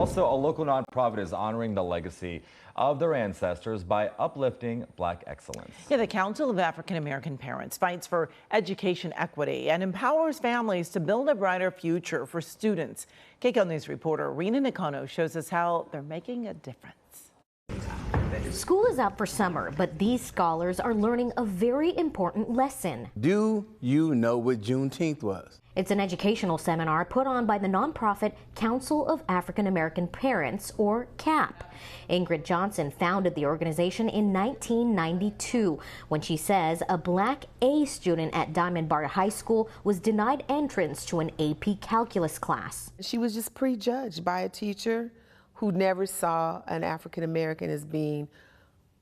Also, a local nonprofit is honoring the legacy of their ancestors by uplifting Black excellence. Yeah, the Council of African American Parents fights for education equity and empowers families to build a brighter future for students. KCAL News reporter Rena Nakano shows us how they're making a difference. School is out for summer, but these scholars are learning a very important lesson. Do you know what Juneteenth was? It's an educational seminar put on by the nonprofit Council of African American Parents, or CAAP. Ingrid Johnson founded the organization in 1992 when she says a Black A student at Diamond Bar High School was denied entrance to an AP calculus class. She was just prejudged by a teacher who never saw an African American as being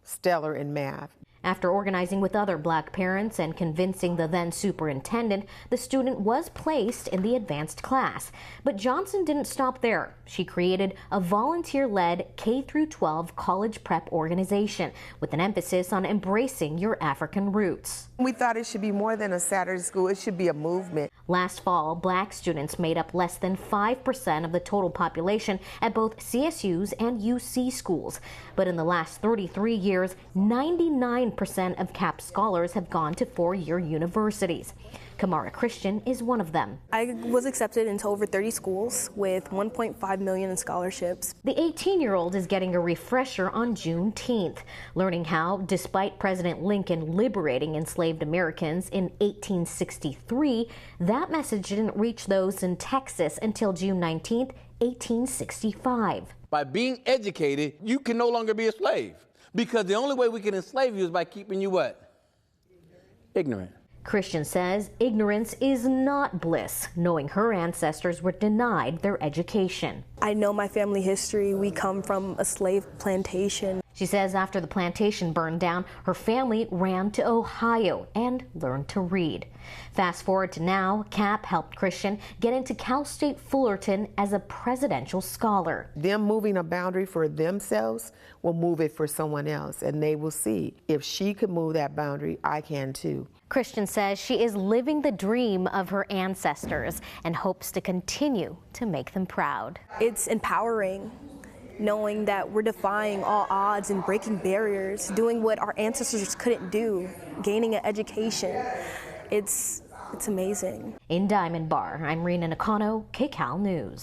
stellar in math. After organizing with other Black parents and convincing the then superintendent, the student was placed in the advanced class. But Johnson didn't stop there. She created a volunteer-led K-12 college prep organization with an emphasis on embracing your African roots. We thought it should be more than a Saturday school, it should be a movement. Last fall, Black students made up less than 5% of the total population at both CSU's and UC schools. But in the last 33 years, 99% of CAAP scholars have gone to four-year universities. Kamara Christian is one of them. I was accepted into over 30 schools with $1.5 million in scholarships. The 18-year-old is getting a refresher on Juneteenth, learning how, despite President Lincoln liberating enslaved Americans in 1863, that message didn't reach those in Texas until June 19, 1865. By being educated, you can no longer be a slave. Because the only way we can enslave you is by keeping you what? Ignorant. Christian says ignorance is not bliss, knowing her ancestors were denied their education. I know my family history. We come from a slave plantation. She says after the plantation burned down, her family ran to Ohio and learned to read. Fast forward to now, CAAP helped Christian get into Cal State Fullerton as a presidential scholar. Them moving a boundary for themselves will move it for someone else, and they will see if she could move that boundary, I can too. Christian says she is living the dream of her ancestors and hopes to continue to make them proud. It's empowering, knowing that we're defying all odds and breaking barriers, doing what our ancestors couldn't do, gaining an education. It's amazing. In Diamond Bar, I'm Rena Nakano, KCAL News.